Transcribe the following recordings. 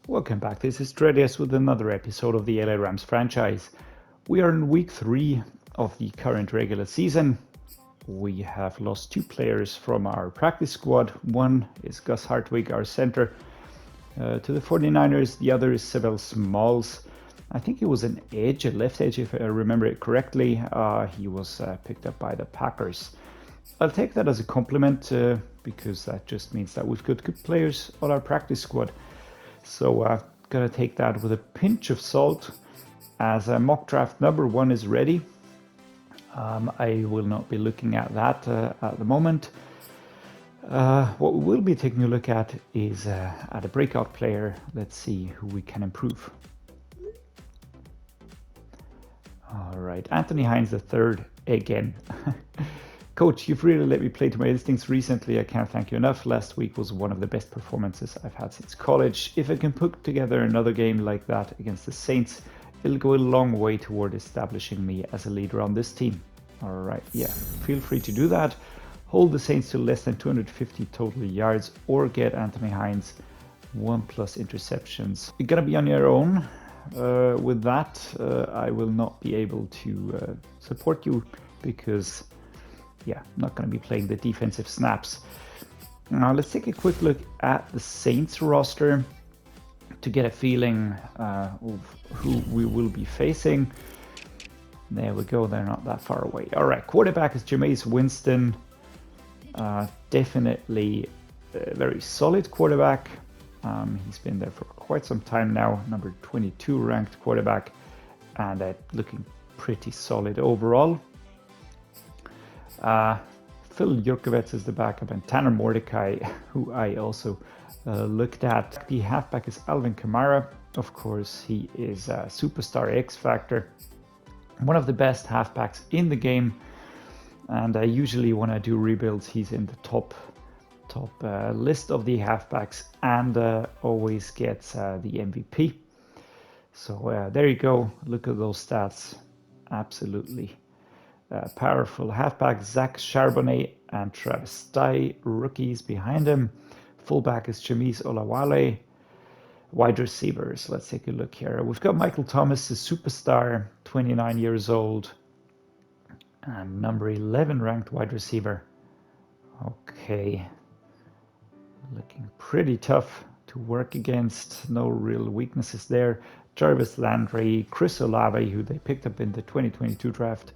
Welcome back, this is Dreddeus with another episode of the LA Rams franchise. We are in week 3 of the current regular season. We have lost 2 players from our practice squad. One is Gus Hartwig, our center, to the 49ers. The other is Sebel Smalls. I think he was an edge, a left edge if I remember it correctly. He was picked up by the Packers. I'll take that as a compliment because that just means that we've got good players on our practice squad. So I've got to take that with a pinch of salt as mock draft number 1 is ready. I will not be looking at that at the moment. What we will be taking a look at is at a breakout player. Let's see who we can improve. All right, Anthony Hines III again. Coach, you've really let me play to my instincts recently. I can't thank you enough. Last week was one of the best performances I've had since college. If I can put together another game like that against the Saints, it'll go a long way toward establishing me as a leader on this team. All right, yeah, feel free to do that. Hold the Saints to less than 250 total yards or get Anthony Hines 1+ interceptions. You're gonna be on your own. With that, I will not be able to support you because I'm not going to be playing the defensive snaps. Now let's take a quick look at the Saints roster to get a feeling of who we will be facing. There we go, they're not that far away. All right, quarterback is Jameis Winston. Definitely a very solid quarterback. He's been there for quite some time now, number 22 ranked quarterback, and looking pretty solid overall. Phil Jurkovec is the backup, and Tanner Mordecai, who I also looked at. The halfback is Alvin Kamara. Of course, he is a superstar X Factor, one of the best halfbacks in the game. And usually when I do rebuilds, he's in the top list of the halfbacks and always gets the MVP. So there you go. Look at those stats. Absolutely. Powerful halfback Zach Charbonnet and Travis Dye, rookies behind him. Fullback is Jameis Olawale. Wide receivers, let's take a look here. We've got Michael Thomas, the superstar, 29 years old, and number 11 ranked wide receiver. Okay, looking pretty tough to work against. No real weaknesses there. Jarvis Landry, Chris Olave, who they picked up in the 2022 draft.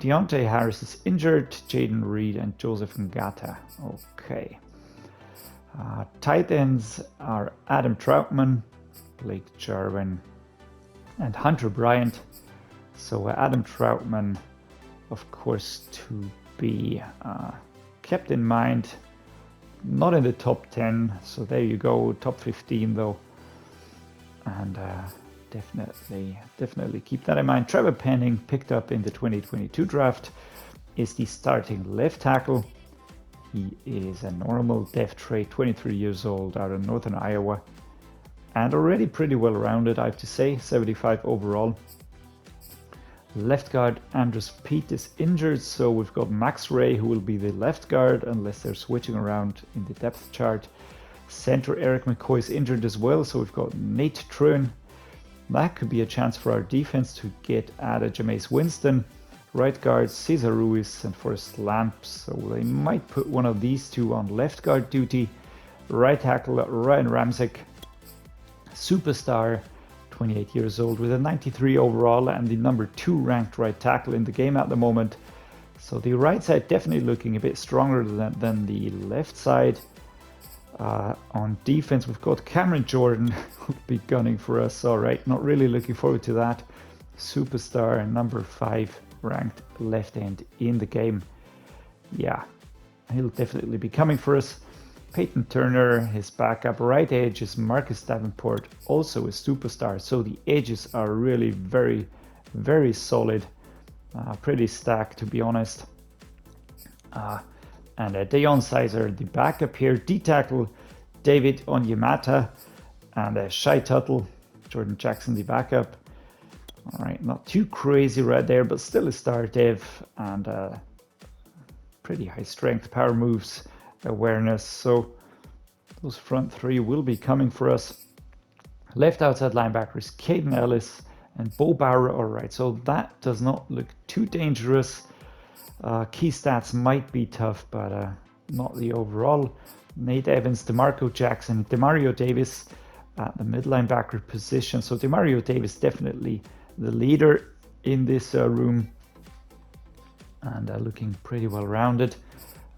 Deontay Harris is injured, Jaden Reed and Joseph Ngata. Okay. Tight ends are Adam Troutman, Blake Jarwin, and Hunter Bryant. So Adam Troutman, of course, to be kept in mind. Not in the top 10, so there you go, top 15 though. And definitely keep that in mind. Trevor Penning, picked up in the 2022 draft, is the starting left tackle. He is a normal depth trait, 23 years old, out of Northern Iowa, and already pretty well rounded, I have to say, 75 overall. Left guard Andres Pete is injured, so we've got Max Ray, who will be the left guard unless they're switching around in the depth chart. Center Eric McCoy is injured as well, so we've got Nate Truen. That could be a chance for our defense to get at a Jameis Winston. Right guard Cesar Ruiz and Forrest Lamp, so they might put one of these two on left guard duty. Right tackle Ryan Ramsey, superstar, 28 years old with a 93 overall and the number 2 ranked right tackle in the game at the moment. So the right side definitely looking a bit stronger than the left side. On defense, we've got Cameron Jordan, who'll be gunning for us. All right, not really looking forward to that. Superstar, number 5 ranked left end in the game. Yeah, he'll definitely be coming for us. Peyton Turner, his backup right edge is Marcus Davenport, also a superstar. So the edges are really very, very solid. Pretty stacked, to be honest. And Deion Sizer, the backup here. D-tackle David Onyemata, and Shai Tuttle, Jordan Jackson, the backup. All right, not too crazy right there, but still a star dev, and pretty high strength, power moves, awareness. So those front three will be coming for us. Left outside linebackers, Caden Ellis and Bo Bauer. All right, so that does not look too dangerous. Key stats might be tough, but not the overall. Nate Evans, DeMarco Jackson, Demario Davis at the mid linebacker position. So Demario Davis definitely the leader in this room, and looking pretty well rounded.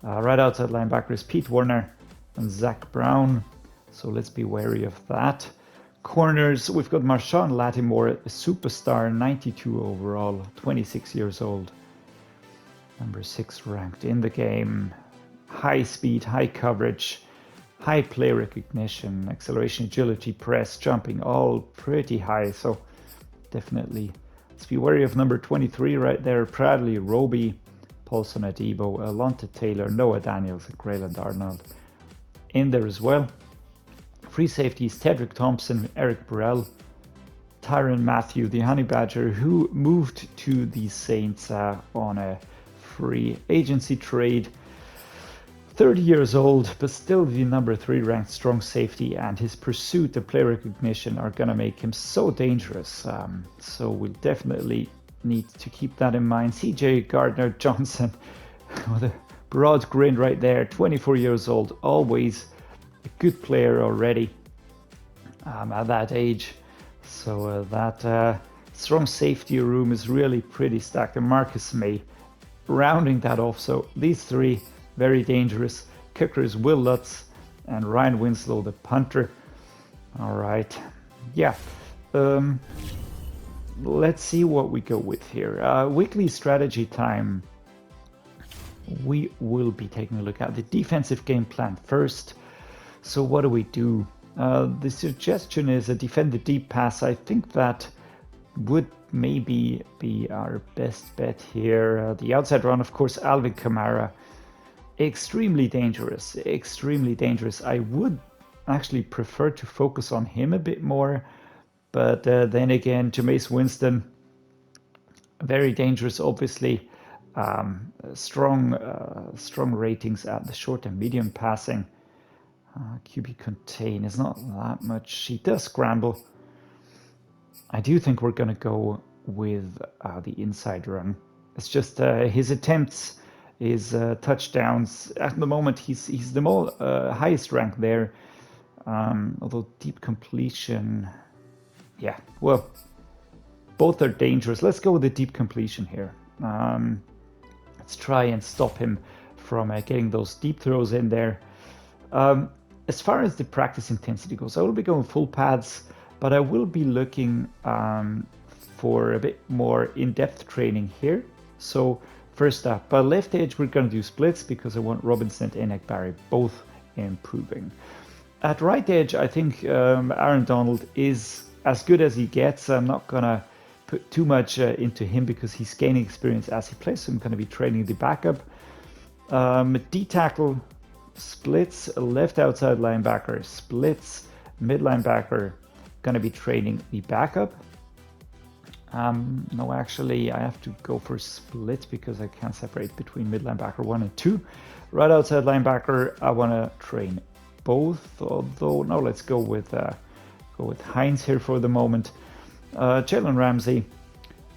Right outside linebackers, Pete Werner and Zach Brown. So let's be wary of that. Corners, we've got Marshawn Lattimore, a superstar, 92 overall, 26 years old. Number 6 ranked in the game. High speed, high coverage, high play recognition, acceleration, agility, press, jumping, all pretty high. So definitely let's be wary of number 23 right there. Bradley Roby, Paulson Adebo, Alonta Taylor, Noah Daniels, and Grayland Arnold in there as well. Free safeties, Tedrick Thompson, Eric Burrell, Tyrann Mathieu, the Honey Badger, who moved to the Saints on a free agency trade. 30 years old, but still the number 3 ranked strong safety, and his pursuit and play recognition are going to make him so dangerous. So we'll definitely need to keep that in mind. CJ Gardner-Johnson with a broad grin right there, 24 years old, always a good player already at that age. So that strong safety room is really pretty stacked. And Marcus May rounding that off. So these 3 very dangerous. Kickers Will Lutz and Ryan Winslow, the punter. All right, yeah. Let's see what we go with here. Weekly strategy time. We will be taking a look at the defensive game plan first. So what do? The suggestion is a defend the deep pass. I think that would maybe be our best bet here. The outside run, of course, Alvin Kamara. Extremely dangerous, extremely dangerous. I would actually prefer to focus on him a bit more. But then again, Jameis Winston, very dangerous, obviously. Strong ratings at the short and medium passing. QB contain is not that much. He does scramble. I do think we're going to go with the inside run. It's just his attempts, his touchdowns. At the moment, he's the highest rank there. Although deep completion, yeah, well, both are dangerous. Let's go with the deep completion here. Let's try and stop him from getting those deep throws in there. As far as the practice intensity goes, I will be going full pads, but I will be looking for a bit more in-depth training here. So first up, left edge, we're going to do splits because I want Robinson and Ekbari both improving. At right edge, I think Aaron Donald is as good as he gets. I'm not going to put too much into him because he's gaining experience as he plays. So I'm going to be training the backup. D-tackle, splits, left outside linebacker, splits, mid linebacker, going to be training the backup. No, actually, I have to go for split because I can't separate between mid linebacker 1 and 2. Right outside linebacker, I want to train both. Although, no, let's go with Hines here for the moment. Jalen Ramsey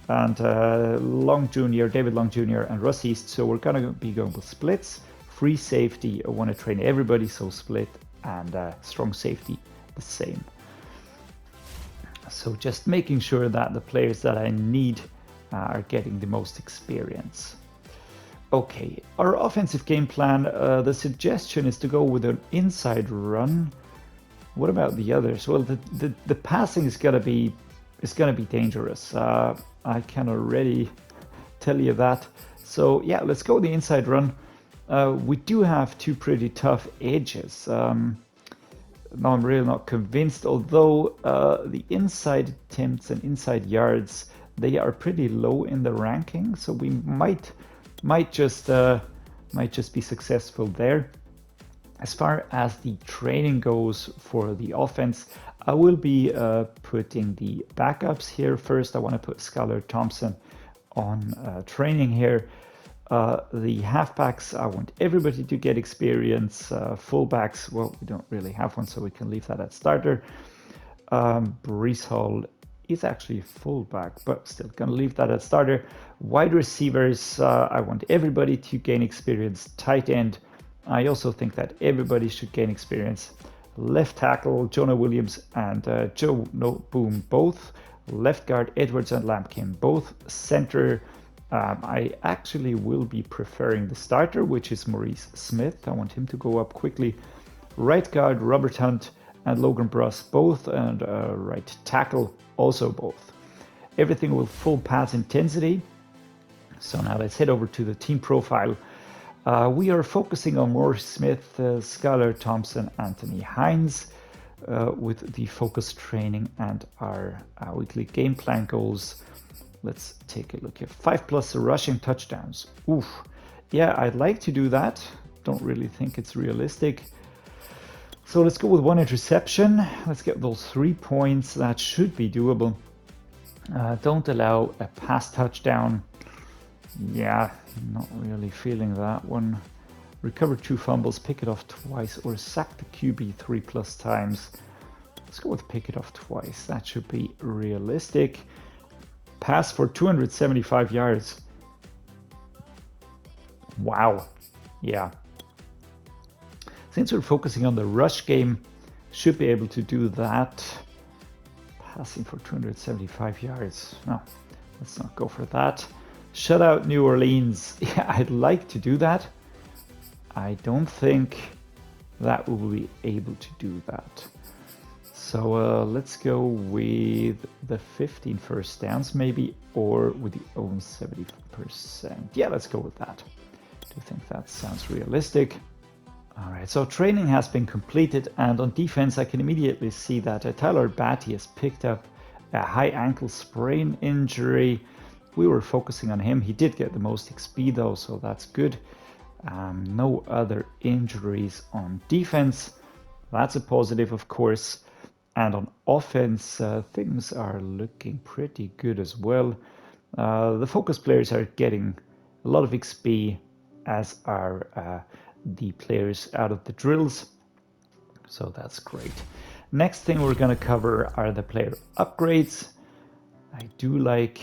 and Long Jr., David Long Jr. and Russ East. So we're going to be going with splits. Free safety, I want to train everybody, so split, and strong safety, the same. So just making sure that the players that I need are getting the most experience. Okay, our offensive game plan, the suggestion is to go with an inside run. What about the others? Well, the passing is gonna be dangerous. I can already tell you that. So yeah, let's go the inside run. We do have 2 pretty tough edges. No, I'm really not convinced, although the inside attempts and inside yards, they are pretty low in the ranking, so we might just be successful there. As far as the training goes for the offense, I will be putting the backups here first. I want to put Skylar Thompson on training here. The halfbacks, I want everybody to get experience. Fullbacks, well, we don't really have one, so we can leave that at starter. Brees Hall is actually fullback, but still gonna leave that as starter. Wide receivers, I want everybody to gain experience. Tight end, I also think that everybody should gain experience. Left tackle, Jonah Williams and Joe Boom both. Left guard, Edwards and Lampkin both. Center, I actually will be preferring the starter, which is Maurice Smith. I want him to go up quickly. Right guard, Robert Hunt and Logan Bruss both, and right tackle also both. Everything with full pass intensity. So now let's head over to the team profile. We are focusing on Maurice Smith, Skylar Thompson, Anthony Hines, with the focus training and our weekly game plan goals. Let's take a look here. 5+ rushing touchdowns. Oof. Yeah, I'd like to do that. Don't really think it's realistic. So let's go with 1 interception. Let's get those 3 points. That should be doable. Don't allow a pass touchdown. Yeah, not really feeling that one. Recover 2 fumbles, pick it off twice, or sack the QB 3+ times. Let's go with pick it off twice. That should be realistic. Pass for 275 yards. Wow. Yeah. Since we're focusing on the rush game, should be able to do that. Passing for 275 yards. No, let's not go for that. Shutout New Orleans. Yeah, I'd like to do that. I don't think that we'll be able to do that. So let's go with the 15 first downs maybe, or with the own 70%. Yeah, let's go with that. Do you think that sounds realistic? All right, so training has been completed, and on defense, I can immediately see that Tyler Batty has picked up a high ankle sprain injury. We were focusing on him. He did get the most XP though, so that's good. No other injuries on defense. That's a positive, of course. And on offense, things are looking pretty good as well. The focus players are getting a lot of XP, as are the players out of the drills, so that's great. Next thing we're going to cover are the player upgrades. I do like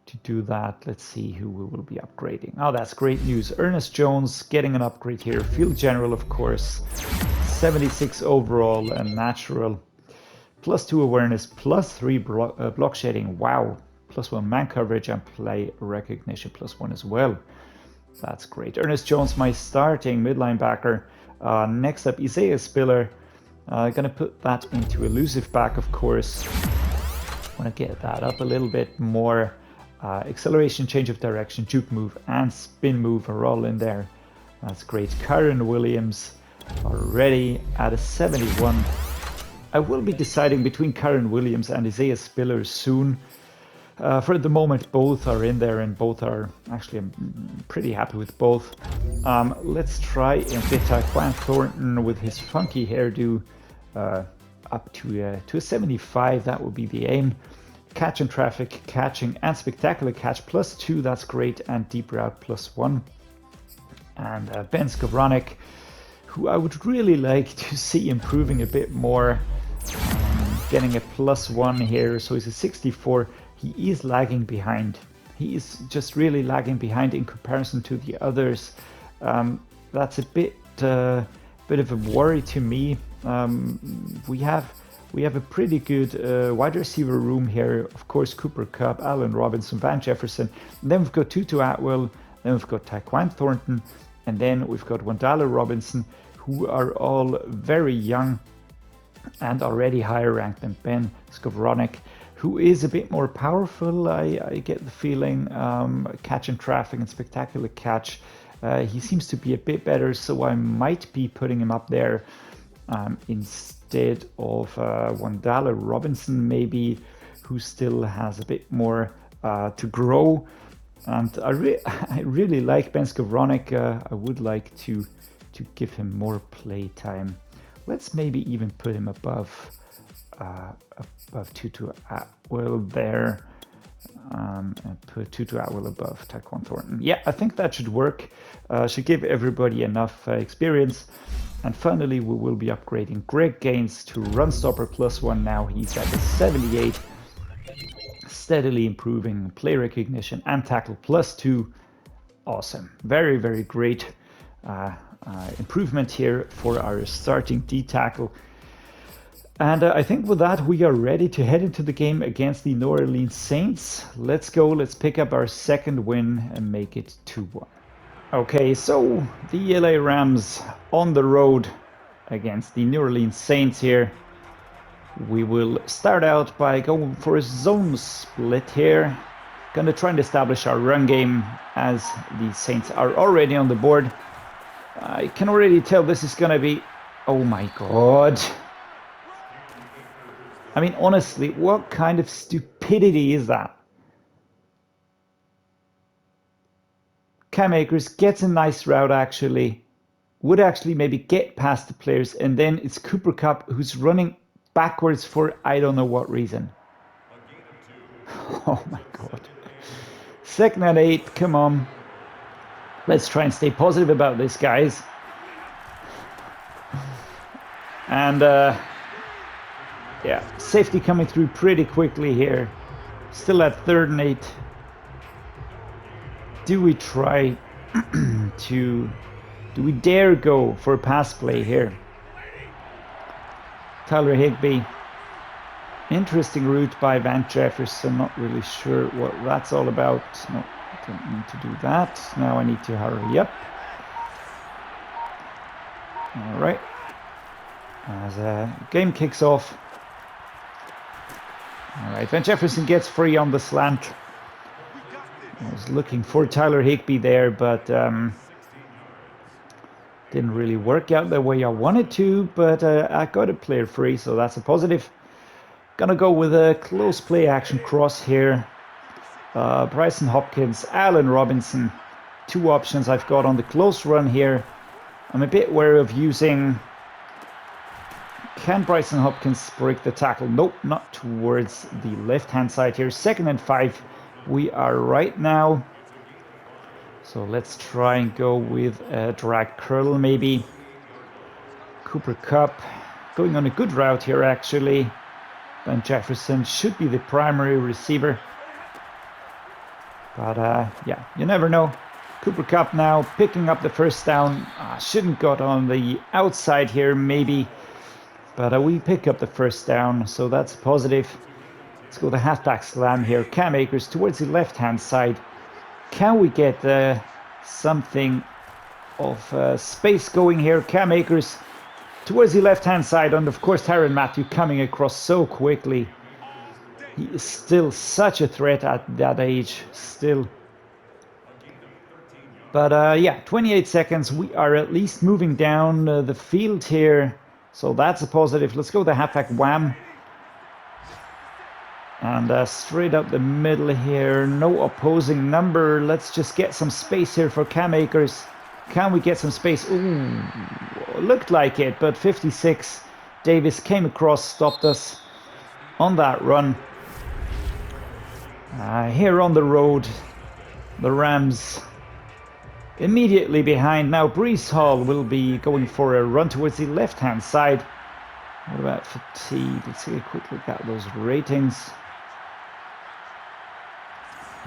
to do that. Let's see who we will be upgrading. Oh, that's great news. Ernest Jones getting an upgrade here. Field general, of course. 76 overall and natural. +2 awareness, +3 block shedding. Wow. +1 man coverage and play recognition +1 as well. That's great. Ernest Jones, my starting mid linebacker. Next up, Isaiah Spiller. Gonna put that into elusive back, of course. Want to get that up a little bit more. Acceleration, change of direction, juke move, and spin move are all in there. That's great. Kyren Williams already at a 71. I will be deciding between Kyren Williams and Isaiah Spiller soon. For the moment, both are in there, and both are actually, I'm pretty happy with both. Let's try and get Tyrann Thornton with his funky hairdo up to a 75. That would be the aim. Catch and traffic, catching and spectacular catch +2. That's great, and deep route +1. And Ben Skowronek, who I would really like to see improving a bit more, getting a +1 here. So he's a 64. He is lagging behind. He is just really lagging behind in comparison to the others. That's a bit of a worry to me. We have a pretty good wide receiver room here. Of course, Cooper Kupp, Allen Robinson, Van Jefferson. And then we've got Tutu Atwell. Then we've got Tyrann Thornton. And then we've got Wan'Dale Robinson, who are all very young and already higher ranked than Ben Skowronek, who is a bit more powerful. I get the feeling, catch and traffic and spectacular catch. He seems to be a bit better, so I might be putting him up there instead of Wan'Dale Robinson, maybe, who still has a bit more to grow. And I really like Ben Skowronek. I would like to give him more play time. Let's maybe even put him above Tutu Atwell there. And put Tutu Atwell above Tyquan Thornton. Yeah, I think that should work. Should give everybody enough experience. And finally, we will be upgrading Greg Gaines to Run Stopper +1 now. He's at the 78. Steadily improving play recognition and tackle +2. Awesome. Very, very great improvement here for our starting D-tackle. And I think with that, we are ready to head into the game against the New Orleans Saints. Let's go. Let's pick up our second win and make it 2-1. Okay, so the LA Rams on the road against the New Orleans Saints here. We will start out by going for a zone split here. Gonna try and establish our run game as the Saints are already on the board. I can already tell this is gonna be... Oh my god. I mean, honestly, what kind of stupidity is that? Cam Akers gets a nice route, actually. Would actually maybe get past the players, and then it's Cooper Kupp who's running backwards for I don't know what reason. Oh my god. 2nd and 8, come on. Let's try and stay positive about this, guys. And yeah, safety coming through pretty quickly here. Still at 3rd and 8. Do we try do we dare go for a pass play here? Tyler Higbee. Interesting route by Van Jefferson. Not really sure what that's all about. No, I don't need to do that. Now I need to hurry up. All right. As the game kicks off. All right, Van Jefferson gets free on the slant. I was looking for Tyler Higbee there, but didn't really work out the way I wanted to, but I got a player free, so that's a positive. Gonna go with a close play action cross here. Bryson Hopkins, Allen Robinson, 2 options I've got on the close run here. I'm a bit wary of using... Can Bryson Hopkins break the tackle? Nope, not towards the left-hand side here. 2nd and 5, we are right now. So let's try and go with a drag curl maybe. Cooper Kupp going on a good route here actually. Van Jefferson should be the primary receiver. But yeah, you never know. Cooper Kupp now picking up the 1st down. Shouldn't got on the outside here maybe. But we pick up the 1st down, so that's positive. Let's go the halfback slam here. Cam Akers towards the left-hand side. Can we get something of space going here? Cam Akers towards the left-hand side, and of course Tyrann Mathieu coming across so quickly. He is still such a threat at that age, still. But yeah, 28 seconds. We are at least moving down the field here. So that's a positive. Let's go the halfback wham. And straight up the middle here. No opposing number. Let's just get some space here for Cam Akers. Can we get some space? Ooh, looked like it, but 56. Davis came across, stopped us on that run. Here on the road, the Rams immediately behind. Now Breece Hall will be going for a run towards the left-hand side. What about fatigue? Let's take a quick look at those ratings.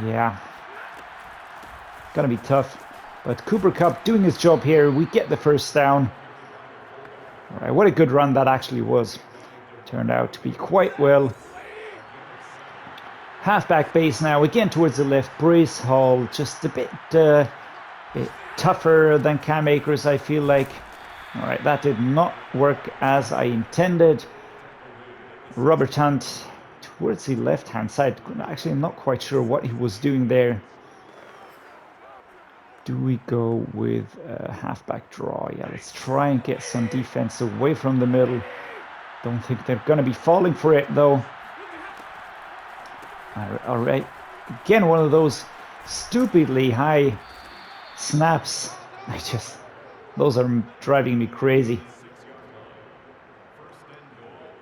Yeah, gonna be tough. But Cooper Kupp doing his job here. We get the 1st down. All right, what a good run that actually was. Turned out to be quite well. Halfback base now, again towards the left. Breece Hall just a bit tougher than Cam Akers, I feel like. All right, that did not work as I intended. Robert Hunt towards the left-hand side. Actually, I'm not quite sure what he was doing there. Do we go with a halfback draw? Yeah, let's try and get some defense away from the middle. Don't think they're going to be falling for it, though. All right. Again, one of those stupidly high snaps. Those are driving me crazy.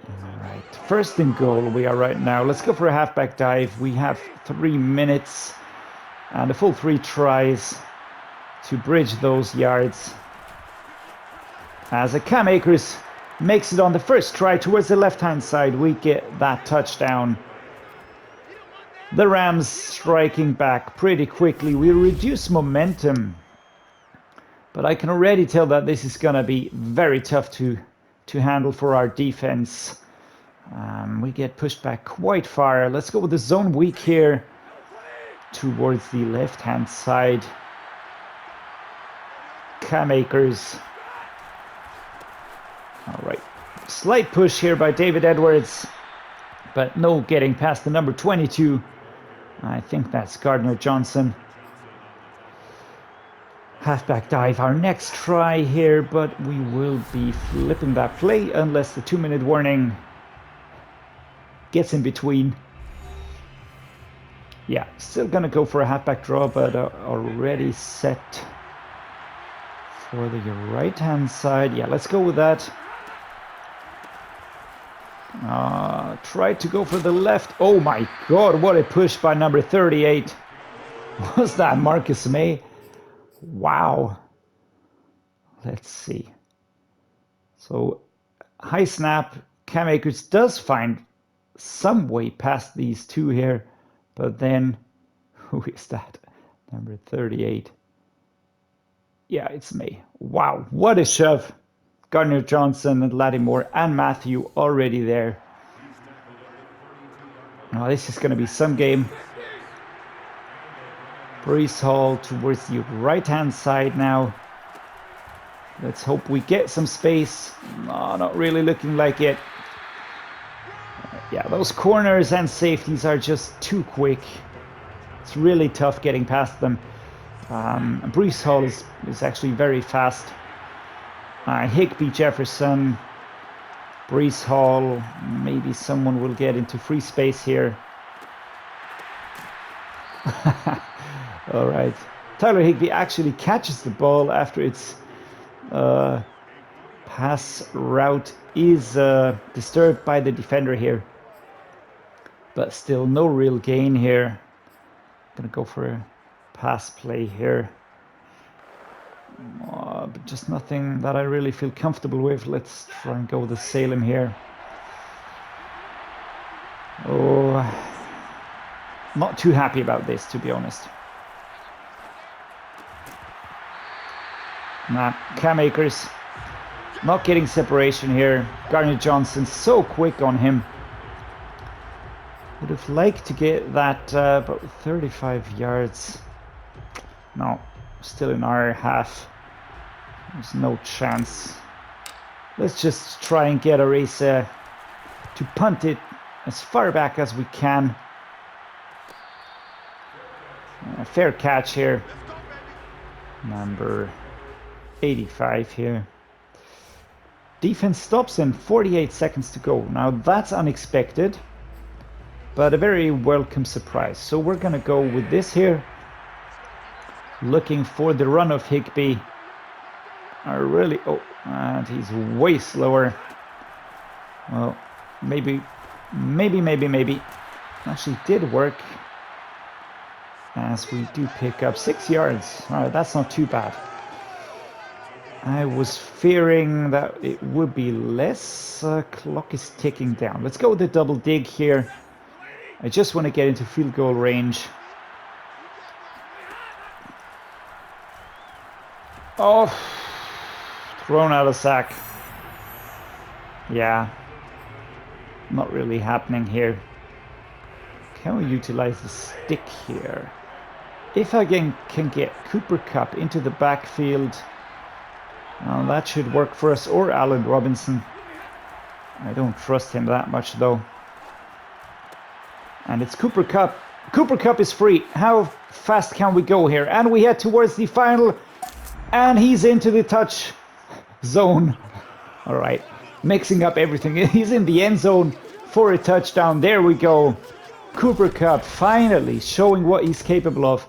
All right. First and goal we are right now. Let's go for a halfback dive. We have 3 minutes and a full 3 tries to bridge those yards. As a Cam Akers makes it on the first try towards the left-hand side, we get that touchdown. The Rams striking back pretty quickly. We reduce momentum, but I can already tell that this is going to be very tough to handle for our defense. We get pushed back quite far. Let's go with the zone weak here towards the left-hand side. Cam Akers. All right, slight push here by David Edwards, but no getting past the number 22. I think that's Gardner Johnson. Halfback dive, our next try here, but we will be flipping that play unless the 2-minute warning gets in between. Yeah, still gonna go for a halfback draw, but already set for the right-hand side. Yeah, let's go with that. Try to go for the left. Oh my God, what a push by number 38. Was that Marcus May? Wow. Let's see. So, high snap. Cam Akers does find some way past these two here, but then, who is that? Number 38. Yeah, it's May. Wow, what a shove. Gardner Johnson and Lattimore and Mathieu already there. Now this is going to be some game. Brees Hall towards the right-hand side now. Let's hope we get some space. No, not really looking like it. Yeah, those corners and safeties are just too quick. It's really tough getting past them. Brees Hall is actually very fast. Higbee, Jefferson, Brees Hall, maybe someone will get into free space here. All right. Tyler Higbee actually catches the ball after its pass route is disturbed by the defender here. But still no real gain here. Gonna go for a pass play here. But just nothing that I really feel comfortable with. Let's try and go with the Salem here. Oh, not too happy about this, to be honest. Nah, Cam Akers not getting separation here. Gardner Johnson so quick on him. Would have liked to get that about 35 yards. No, still in our half. There's no chance. Let's just try and get a race to punt it as far back as we can. Fair catch here. Number 85 here. Defense stops in 48 seconds to go. Now that's unexpected, but a very welcome surprise. So we're gonna go with this here. Looking for the run of Higbee. And he's way slower. Well, maybe. Actually did work. As we do pick up 6 yards. All right, that's not too bad. I was fearing that it would be less. Clock is ticking down. Let's go with the double dig here. I just want to get into field goal range. Oh, thrown out of sack. Yeah, not really happening here. Can we utilize the stick here? If I can get Cooper Kupp into the backfield, that should work for us, or Allen Robinson. I don't trust him that much though. And it's Cooper Kupp. Cooper Kupp is free. How fast can we go here? And we head towards the final. And he's into the touch zone. All right, mixing up everything. He's in the end zone for a touchdown. There we go. Cooper Kupp finally showing what he's capable of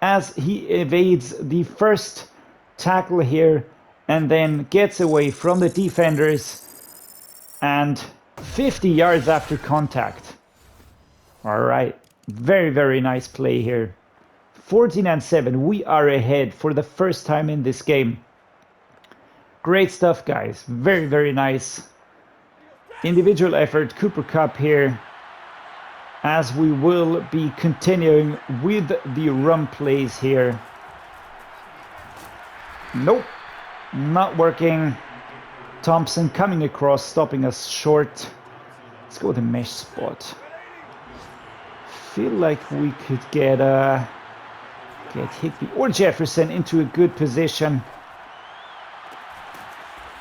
as he evades the first tackle here and then gets away from the defenders and 50 yards after contact. All right. Very, very nice play here. 14-7. We are ahead for the first time in this game. Great stuff, guys. Very, very nice. Individual effort. Cooper Kupp here. As we will be continuing with the run plays here. Nope. Not working. Thompson coming across, stopping us short. Let's go with the mesh spot. Feel like we could get Higbee or Jefferson into a good position.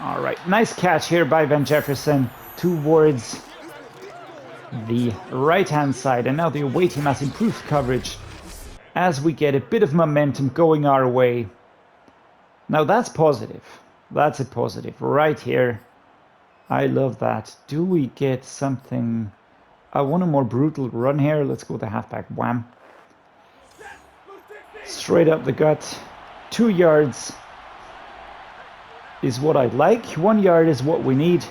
All right, nice catch here by Van Jefferson towards the right-hand side. And now the away team has improved coverage as we get a bit of momentum going our way. Now that's positive. That's a positive right here. I love that. Do we get something? I want a more brutal run here. Let's go with the halfback. Wham. Straight up the gut. 2 yards is what I'd like. 1 yard is what we need.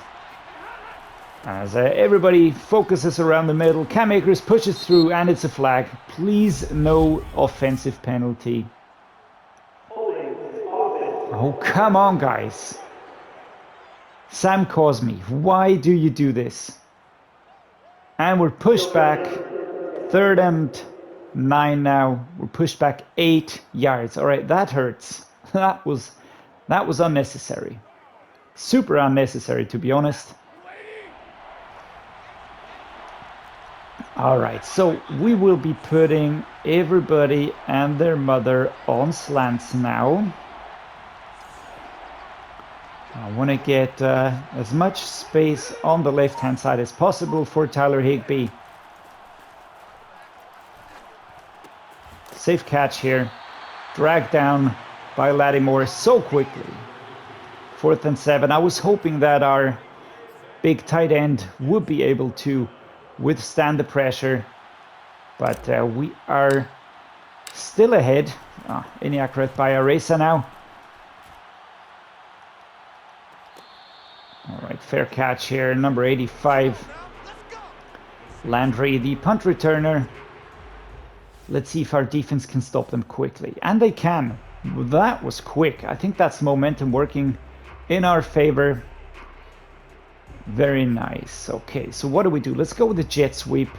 As everybody focuses around the middle. Cam Akers pushes through and it's a flag. Please no offensive penalty. Oh, come on, guys. Sam Cosme, why do you do this? And we're pushed back. 3rd and 9 now. We're pushed back 8 yards. All right, that hurts. That was unnecessary. Super unnecessary, to be honest. All right, so we will be putting everybody and their mother on slants now. I want to get as much space on the left-hand side as possible for Tyler Higbee. Safe catch here. Dragged down by Lattimore so quickly. 4th and 7. I was hoping that our big tight end would be able to withstand the pressure. But we are still ahead. Inaccurate by Areza now. All right, fair catch here, number 85. Landry, the punt returner. Let's see if our defense can stop them quickly. And they can. That was quick. I think that's momentum working in our favor. Very nice. Okay, so what do? Let's go with the jet sweep.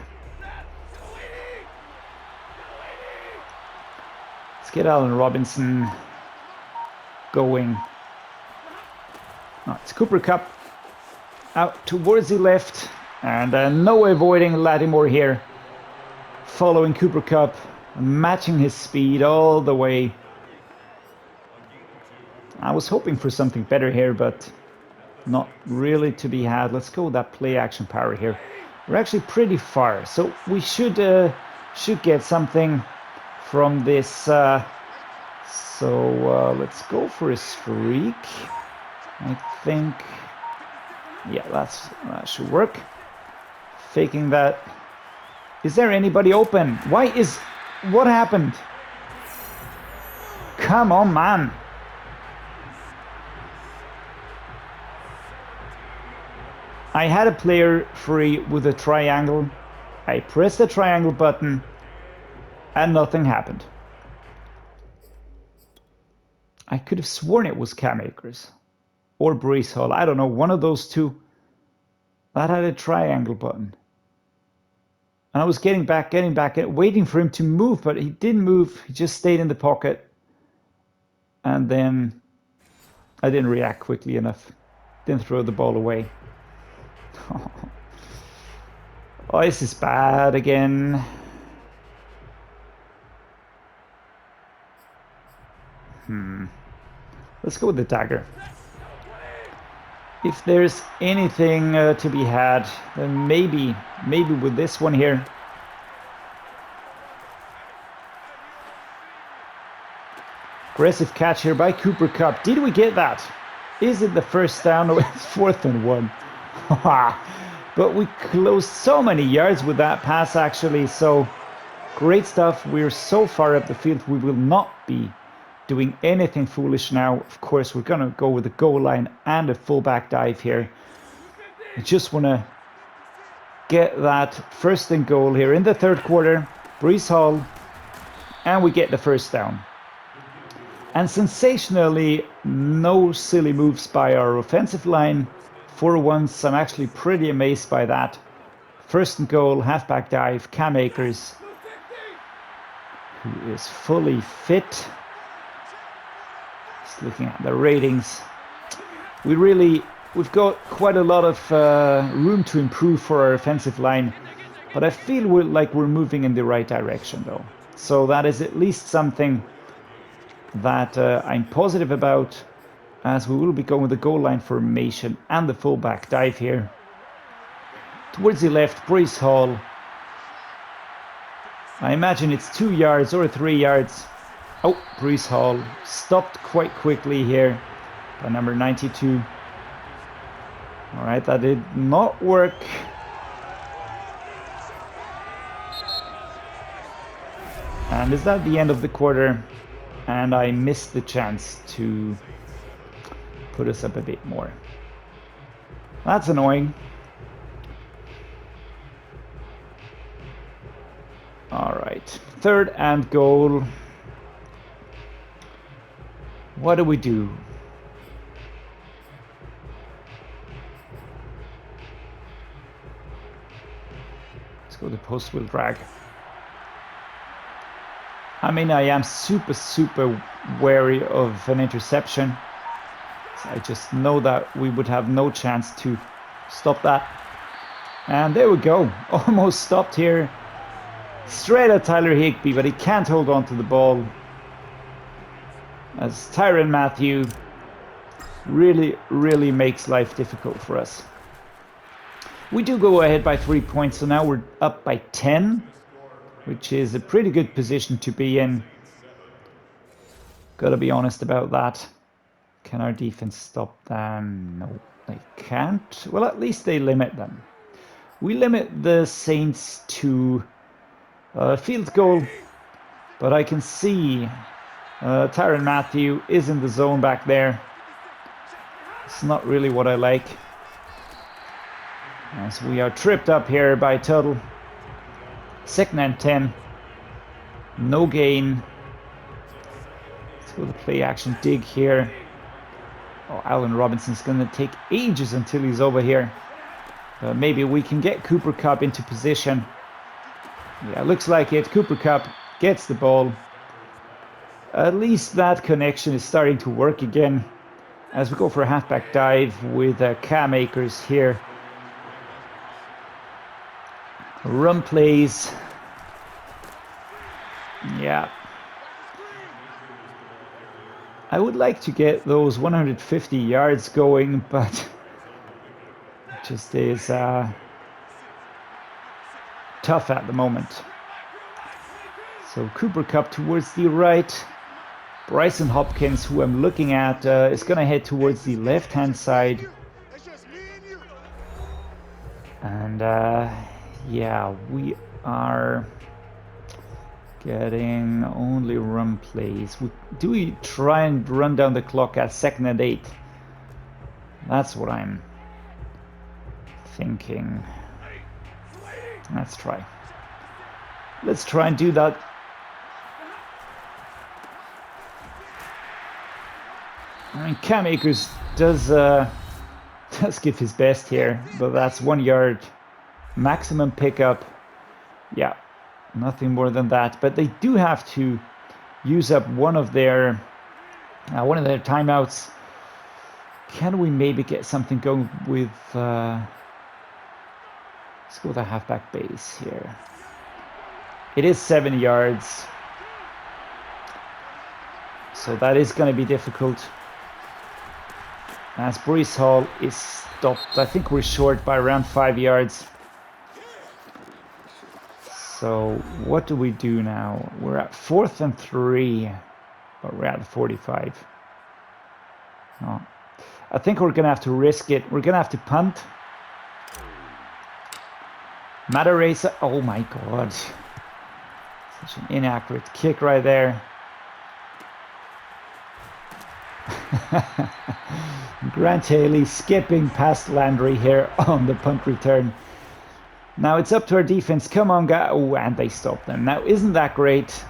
Let's get Allen Robinson going. Oh, it's Cooper Kupp out towards the left, and no avoiding Lattimore here. Following Cooper Kupp, matching his speed all the way. I was hoping for something better here, but not really to be had. Let's go with that play action power here. We're actually pretty far, so we should get something from this. So let's go for a streak. I think, yeah, that should work. Faking that. Is there anybody open? What happened? Come on, man. I had a player free with a triangle. I pressed the triangle button and nothing happened. I could have sworn it was Cam Akers. Or Brees Hall, I don't know, one of those two. That had a triangle button. And I was getting back, waiting for him to move, but he didn't move. He just stayed in the pocket. And then I didn't react quickly enough. Didn't throw the ball away. Oh, this is bad again. Let's go with the dagger. If there's anything to be had, then maybe with this one here. Aggressive catch here by Cooper Kupp. Did we get that? Is it the first down? No, it's 4th and 1. But we closed so many yards with that pass, actually. So great stuff. We're so far up the field. We will not be doing anything foolish now. Of course, we're going to go with the goal line and a fullback dive here. I just want to get that first and goal here in the third quarter. Brees Hall, and we get the first down. And sensationally, no silly moves by our offensive line. For once, I'm actually pretty amazed by that. First and goal, halfback dive, Cam Akers, who is fully fit. Just looking at the ratings, we've got quite a lot of room to improve for our offensive line, but I feel like we're moving in the right direction though. So that is at least something that I'm positive about, as we will be going with the goal line formation and the fullback dive here. Towards the left, Brees Hall. I imagine it's 2 yards or 3 yards. Oh, Brees Hall stopped quite quickly here by number 92. All right, that did not work. And is that the end of the quarter? And I missed the chance to put us up a bit more. That's annoying. All right, third and goal. What do we do? Let's go to post-wheel drag. I mean, I am super wary of an interception. So I just know that we would have no chance to stop that. And there we go. Almost stopped here. Straight at Tyler Higbee, but he can't hold on to the ball. As Tyrann Mathieu really makes life difficult for us. We do go ahead by 3 points, so now we're up by 10, which is a pretty good position to be in. Gotta be honest about that. Can our defense stop them? No, they can't. Well, at least they limit them. We limit the Saints to field goal, but I can see Tyrann Mathieu is in the zone back there. It's not really what I like. As we are tripped up here by Tuttle. 2nd and 10. No gain. Let's go to play action dig here. Oh, Allen Robinson's going to take ages until he's over here. Maybe we can get Cooper Kupp into position. Yeah, looks like it. Cooper Kupp gets the ball. At least that connection is starting to work again. As we go for a halfback dive with Cam Akers here. Run plays. Yeah. I would like to get those 150 yards going, but it just is tough at the moment. So Cooper Kupp towards the right. Bryson Hopkins, who I'm looking at, is going to head towards the left-hand side. And yeah, we are getting only run plays. Do we try and run down the clock at 2nd and 8? That's what I'm thinking. Let's try. Let's try and do that. I mean, Cam Akers does give his best here, but that's 1 yard maximum pickup. Yeah, nothing more than that. But they do have to use up one of their timeouts. Can we maybe get something going with? Let's go with the halfback base here. It is 7 yards, so that is going to be difficult. As Brees Hall is stopped, I think we're short by around 5 yards. So what do we do now? We're at 4th and 3, but we're at 45. Oh. I think we're gonna have to risk it. We're gonna have to punt. Mataresa, oh my god. Such an inaccurate kick right there. Grant Haley skipping past Landry here on the punt return. Now it's up to our defense. Come on, guys. Oh, and they stopped them. Now, isn't that great?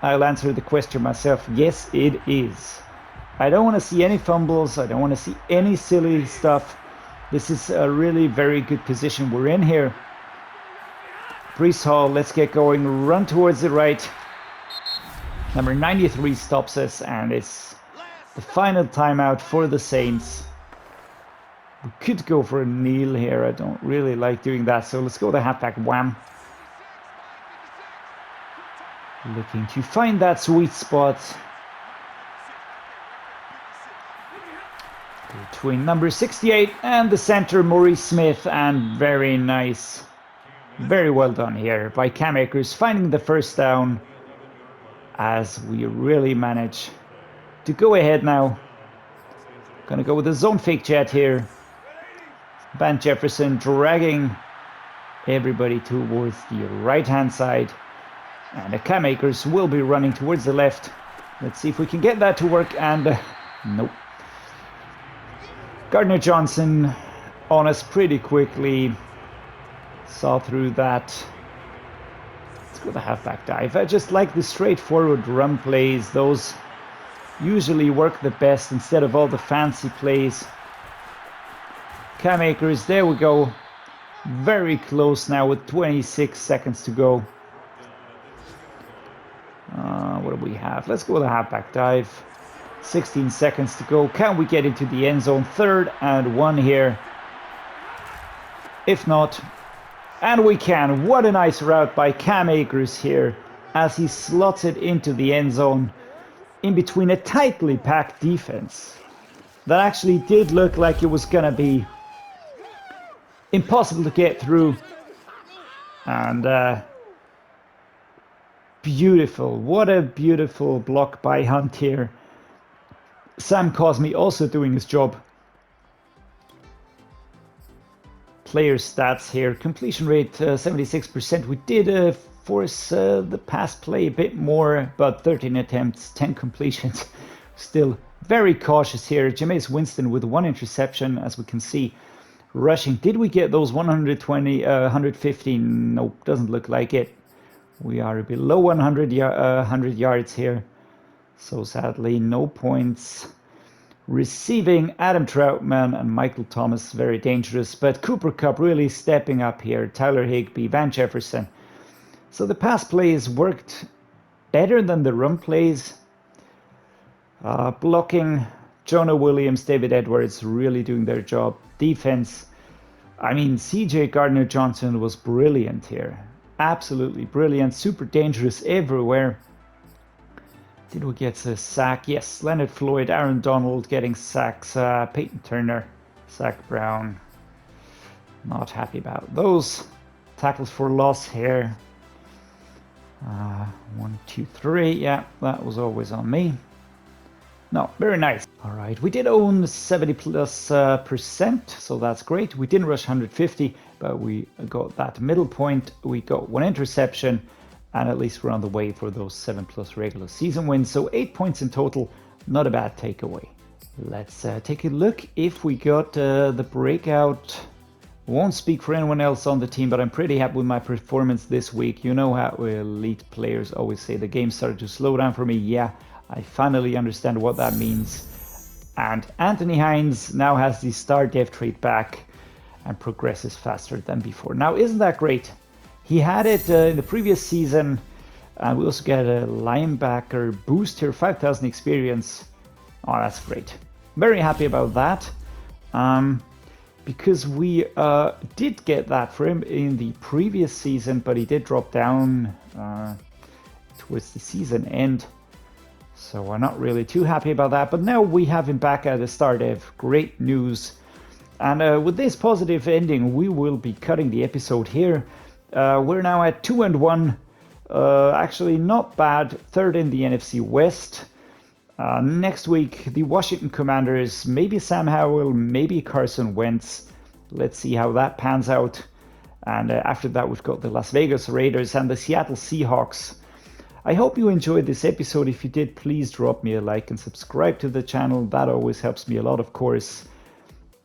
I'll answer the question myself. Yes, it is. I don't want to see any fumbles. I don't want to see any silly stuff. This is a really very good position we're in here. Brees Hall, let's get going. Run towards the right. Number 93 stops us, and it's the final timeout for the Saints. We could go for a kneel here. I don't really like doing that, so let's go the halfback wham. Looking to find that sweet spot between number 68 and the center, Maurice Smith, and very nice. Very well done here by Cam Akers, finding the first down as we really manage to go ahead now. Gonna go with a zone fake jet here. Van Jefferson dragging everybody towards the right-hand side. And Cam Akers will be running towards the left. Let's see if we can get that to work, and nope. Gardner Johnson on us pretty quickly. Saw through that. Let's go the halfback dive. I just like the straightforward run plays. Those usually work the best instead of all the fancy plays. Cam Akers, there we go. Very close now with 26 seconds to go. What do we have? Let's go with a halfback dive. 16 seconds to go. Can we get into the end zone? 3rd and 1 here. If not, and we can. What a nice route by Cam Akers here as he slots it into the end zone in between a tightly packed defense that actually did look like it was going to be impossible to get through. And beautiful. What a beautiful block by Hunt here. Sam Cosme also doing his job. Player stats here. Completion rate 76%. We did force the pass play a bit more, but 13 attempts, 10 completions. Still very cautious here. Jameis Winston with 1 interception, as we can see. Rushing, did we get those 120, 150? Nope, doesn't look like it. We are below 100 yards here. So sadly, no points. Receiving, Adam Troutman and Michael Thomas, very dangerous. But Cooper Kupp really stepping up here. Tyler Higbee, Van Jefferson. So the pass plays worked better than the run plays. Blocking, Jonah Williams, David Edwards really doing their job. Defense, I mean, CJ Gardner-Johnson was brilliant here. Absolutely brilliant. Super dangerous everywhere. Did we get a sack? Yes, Leonard Floyd, Aaron Donald getting sacks. Peyton Turner, Zach Brown. Not happy about those. Tackles for loss here. 1, 2, 3. Yeah, that was always on me. No, very nice. All right, we did own 70+%, so that's great. We didn't rush 150, but we got that middle point. We got 1 interception, and at least we're on the way for those 7+ regular season wins. So 8 points in total, not a bad takeaway. Let's take a look if we got the breakout. Won't speak for anyone else on the team, but I'm pretty happy with my performance this week. You know how elite players always say the game started to slow down for me. Yeah, I finally understand what that means. And Anthony Hines now has the star dev trait back and progresses faster than before. Now, isn't that great? He had it in the previous season. And we also get a linebacker boost here, 5,000 experience. Oh, that's great. Very happy about that. Because we did get that for him in the previous season, but he did drop down towards the season end. So we're not really too happy about that. But now we have him back at the start of great news. And with this positive ending, we will be cutting the episode here. We're now at 2-1. Actually not bad. 3rd in the NFC West. Next week, the Washington Commanders, maybe Sam Howell, maybe Carson Wentz. Let's see how that pans out. And after that, we've got the Las Vegas Raiders and the Seattle Seahawks. I hope you enjoyed this episode. If you did, please drop me a like and subscribe to the channel. That always helps me a lot, of course.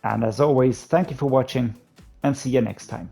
And as always, thank you for watching and see you next time.